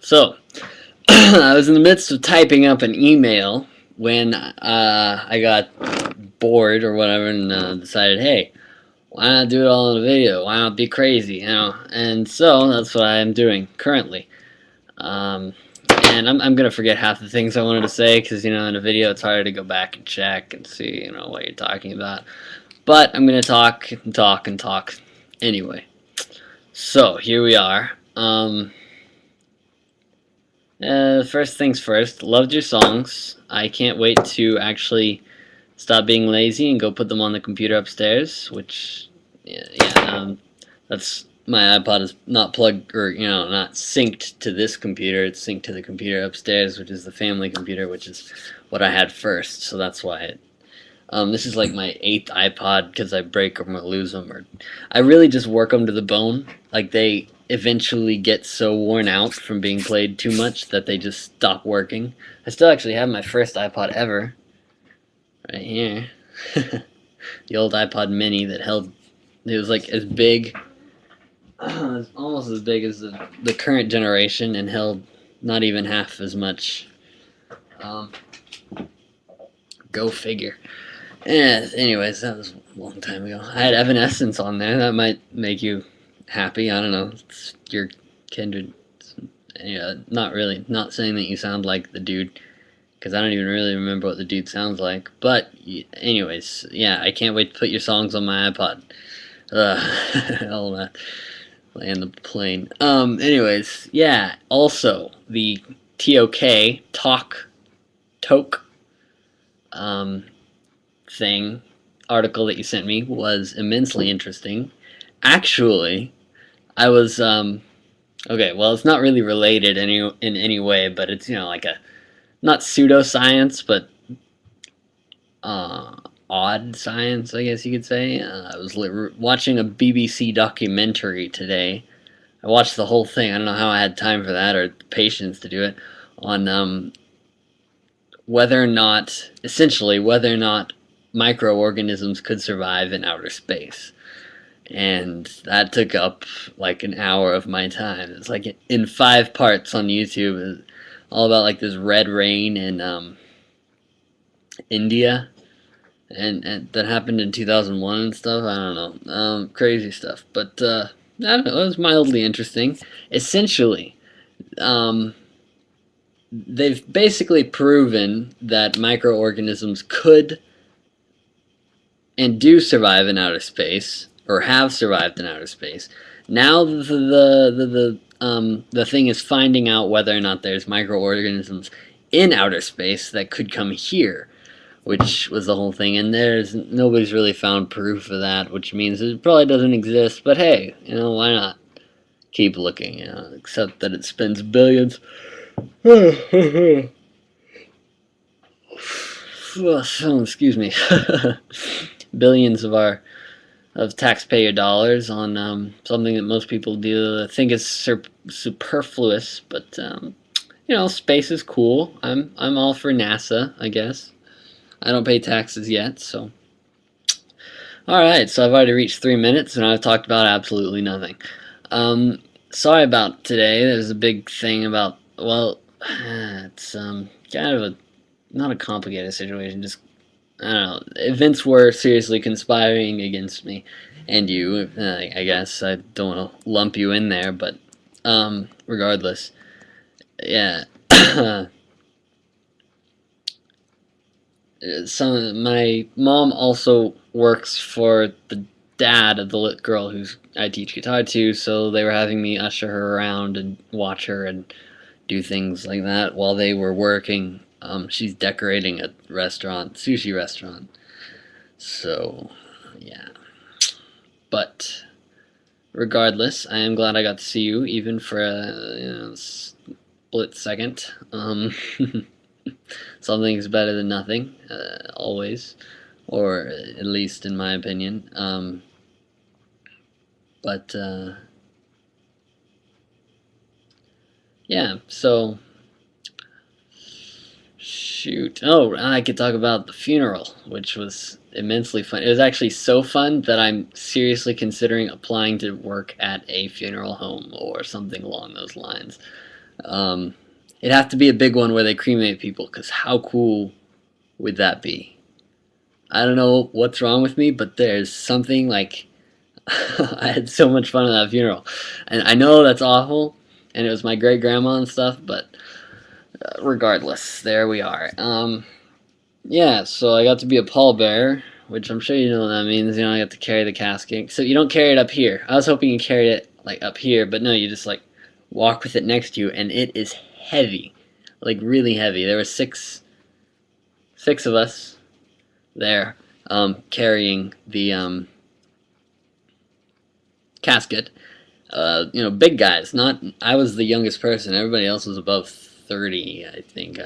So, I was in the midst of typing up an email when I got bored or whatever and decided, hey, why not do it all in a video? Why not be crazy, you know? And so that's what I am doing currently. Um, and I'm going to forget half the things I wanted to say because, you know, in a video it's harder to go back and check and see, you know, what you're talking about. But I'm going to talk and talk and talk anyway. So, here we are. First things first, loved your songs. I can't wait to actually stop being lazy and go put them on the computer upstairs, which, that's, my iPod is not plugged, or, you know, not synced to this computer, it's synced to the computer upstairs, which is the family computer, which is what I had first, so that's why this is like my 8th iPod, because I break them or lose them, or I really just work them to the bone, like they eventually get so worn out from being played too much that they just stop working. I still actually have my first iPod ever, right here. The old iPod mini that held, it was like as big, almost as big as the current generation, and held not even half as much. Go figure. Yeah, anyways, that was a long time ago. I had Evanescence on there. That might make you happy. I don't know. It's your kindred. Yeah, not really. Not saying that you sound like the dude, because I don't even really remember what the dude sounds like. But, anyways, yeah, I can't wait to put your songs on my iPod. All that. Land the plane. Anyways, yeah, also, the TOK, Toke, thing, article that you sent me was immensely interesting. Actually, I was, okay, well, it's not really related in any way, but it's, you know, like a, not pseudoscience, but odd science, I guess you could say. I was watching a BBC documentary today. I watched the whole thing. I don't know how I had time for that or patience to do it, on whether or not, essentially, whether or not microorganisms could survive in outer space. And that took up like an hour of my time. It's like in 5 parts on YouTube. It's all about like this red rain in India, and that happened in 2001 and stuff. I don't know, crazy stuff. But I don't know. It was mildly interesting. Essentially, um, they've basically proven that microorganisms could and do survive in outer space, or have survived in outer space. Now the thing is finding out whether or not there's microorganisms in outer space that could come here, which was the whole thing. And nobody's really found proof of that, which means it probably doesn't exist. But hey, you know, why not keep looking? You know, except that it spends billions. Excuse me. Billions of taxpayer dollars on something that most people do think is superfluous, but you know, space is cool. I'm all for NASA, I guess. I don't pay taxes yet, so. All right, so I've already reached 3 minutes, and I've talked about absolutely nothing. Sorry about today. There's a big thing about, well, it's kind of a, not a complicated situation, just, I don't know, events were seriously conspiring against me and you, I guess. I don't want to lump you in there, but regardless, yeah. My mom also works for the dad of the girl who's I teach guitar to, so they were having me usher her around and watch her and do things like that while they were working. She's decorating a restaurant, sushi restaurant. So, yeah. But regardless, I am glad I got to see you, even for a split second. Something's better than nothing, always, or at least in my opinion. But yeah, so shoot. Oh, I could talk about the funeral, which was immensely fun. It was actually so fun that I'm seriously considering applying to work at a funeral home or something along those lines. It'd have to be a big one where they cremate people, because how cool would that be? I don't know what's wrong with me, but there's something like I had so much fun at that funeral, and I know that's awful, and it was my great grandma and stuff, but regardless, there we are. Yeah, so I got to be a pallbearer, which I'm sure you know what that means. You know, I got to carry the casket. So you don't carry it up here. I was hoping you carried it like up here, but no, you just like walk with it next to you, and it is heavy, like really heavy. There were six of us there, carrying the casket. You know, big guys. Not I was the youngest person. Everybody else was above 30, I think.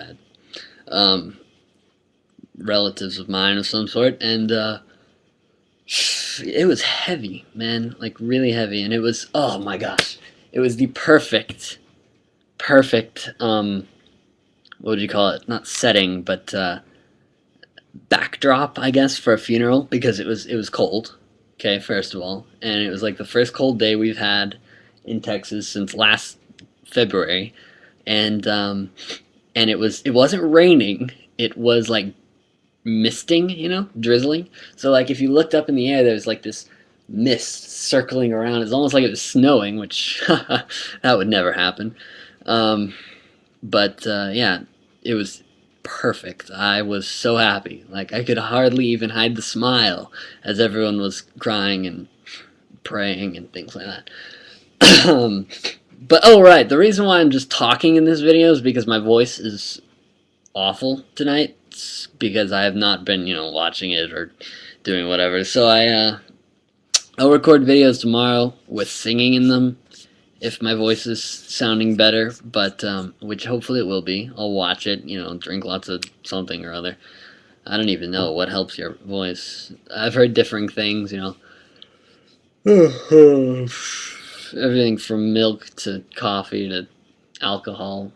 Relatives of mine of some sort, and it was heavy, man, like really heavy, and it was, oh my gosh, it was the perfect, what would you call it? Not setting, but backdrop, I guess, for a funeral, because it was cold. Okay, first of all, and it was like the first cold day we've had in Texas since last February, and it wasn't raining. It was like misting, you know, drizzling. So like if you looked up in the air, there was like this mist circling around. It's almost like it was snowing, which that would never happen. But yeah, it was perfect. I was so happy. Like I could hardly even hide the smile as everyone was crying and praying and things like that. But oh right, the reason why I'm just talking in this video is because my voice is awful tonight, because I have not been, you know, watching it or doing whatever. So I'll record videos tomorrow with singing in them if my voice is sounding better, but which hopefully it will be. I'll watch it, you know, drink lots of something or other. I don't even know what helps your voice. I've heard differing things, you know. Everything from milk to coffee to alcohol.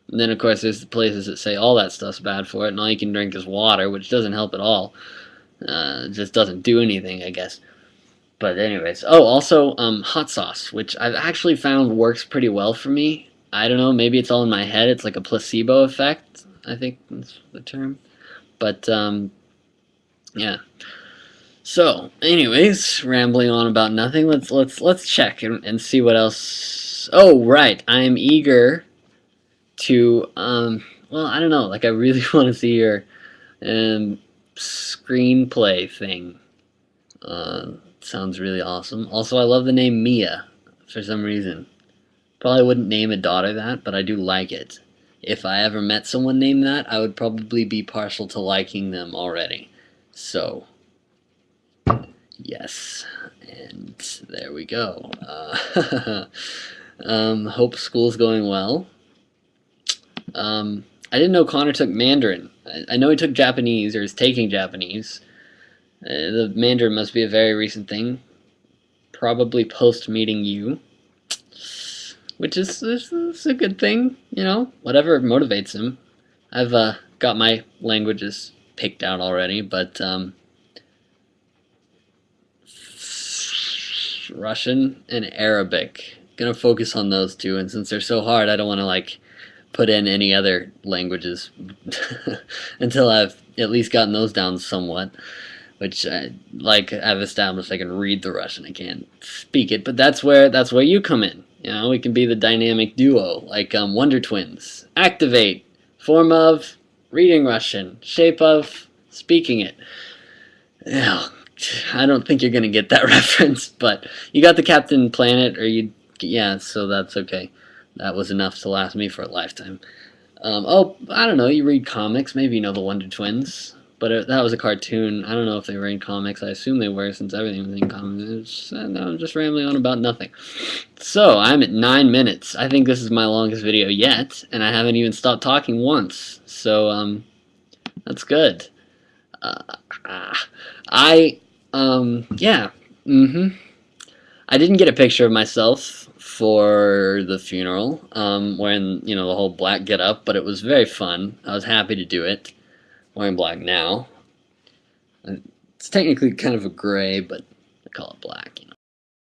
And then, of course, there's the places that say all that stuff's bad for it, and all you can drink is water, which doesn't help at all. It just doesn't do anything, I guess. But anyways, oh, also hot sauce, which I've actually found works pretty well for me. I don't know, maybe it's all in my head. It's like a placebo effect, I think that's the term. But yeah. So, anyways, rambling on about nothing. Let's check and see what else. Oh, right. I'm eager to well, I don't know. Like I really want to see your screenplay thing. Sounds really awesome. Also, I love the name Mia for some reason. Probably wouldn't name a daughter that, but I do like it. If I ever met someone named that, I would probably be partial to liking them already. So, yes. And there we go. Hope school's going well. I didn't know Connor took Mandarin. I know he took Japanese, or is taking Japanese. The Mandarin must be a very recent thing. Probably post meeting you. Which is a good thing, you know? Whatever motivates him. I've got my languages picked out already, but Russian and Arabic. Gonna focus on those two, and since they're so hard, I don't want to like put in any other languages until I've at least gotten those down somewhat, which like I've established I can read the Russian. I can't speak it, but that's where you come in. You know, we can be the dynamic duo, like Wonder Twins. Activate, form of, reading Russian, shape of, speaking it. Oh, I don't think you're gonna get that reference, but you got the Captain Planet, or yeah, so that's okay. That was enough to last me for a lifetime. Oh, I don't know, you read comics, maybe you know the Wonder Twins, but that was a cartoon. I don't know if they were in comics. I assume they were, since everything was in comics. I'm just rambling on about nothing. So, I'm at 9 minutes. I think this is my longest video yet, and I haven't even stopped talking once. So, that's good. Yeah. I didn't get a picture of myself for the funeral, wearing, you know, the whole black get-up, but it was very fun. I was happy to do it. Wearing black now. It's technically kind of a gray, but I call it black, you know.